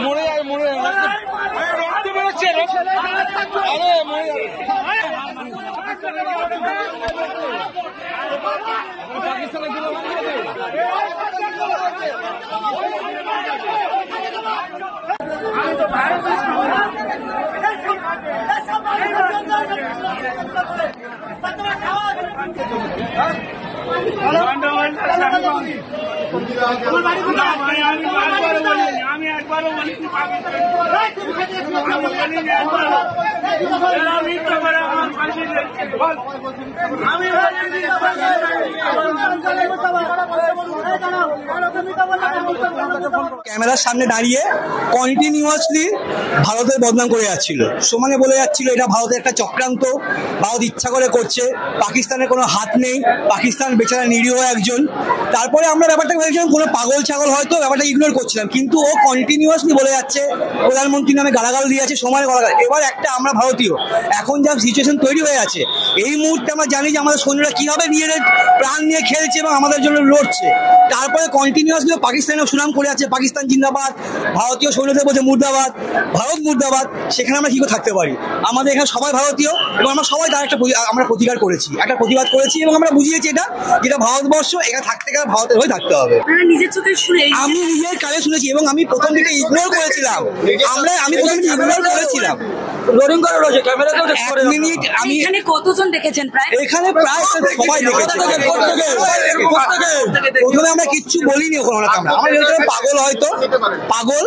মরে যায় মরে রক্ত বেরোচ্ছে আরে মরে যাবে পাকিস্তানের দিল আমি একবারও বলি ক্যামেরার সামনে দাঁড়িয়ে কন্টিনিউয়াসলি ভারতের বদনাম করে যাচ্ছিল, সমানে বলে যাচ্ছিল এটা ভারতের একটা চক্রান্ত, ভারত ইচ্ছা করে করছে, পাকিস্তানের কোনো হাত নেই, পাকিস্তান বেচারা নিরীহ একজন। তারপরে আমরা ব্যাপারটা ভেবেছিলাম কোনো পাগল ছাগল হয়তো ব্যাপারটা ইগনোর করছিলাম, কিন্তু ও কন্টিনিউয়াসলি বলে যাচ্ছে, প্রধানমন্ত্রী নামে গালাগাল দিয়ে যাচ্ছে, সময় গালাগাল। এবার একটা আমরা ভারতীয় এখন যা সিচুয়েশন তৈরি হয়ে আছে, এই মুহূর্তে আমরা জানি যে আমাদের সৈন্যরা কিভাবে নিজেদের প্রাণ নিয়ে খেলছে এবং আমাদের জন্য লড়ছে। তারপরে কন্টিনিউয়াসলি পাকিস্তানেও সুনাম করে আছে, পাকিস্তান জিন্দাবাদ, ভারতীয় সৈন্যদের বলছে মুর্দাবাদ, ভারত মুর্দাবাদ। সেখানে আমরা কি করে থাকতে পারি? আমাদের এখানে সবাই ভারতীয় এবং আমরা সবাই তার একটা আমরা প্রতিবাদ করেছি এবং আমরা বুঝিয়েছি এটা যেটা ভারতবর্ষ, এখানে থাকতে গেলে ভারতের হয়ে থাকতে হবে। নিজের চোখে শুনে আমি নিজের কানে শুনেছি এবং আমি প্রথম থেকে ইগনোর করেছিলাম। এখানে কতজন দেখেছেন? এখানে প্রায় সবাই দেখেছে। প্রথমে আমরা কিচ্ছু বলিনি, ওখানে আমরা পাগল হয়তো পাগল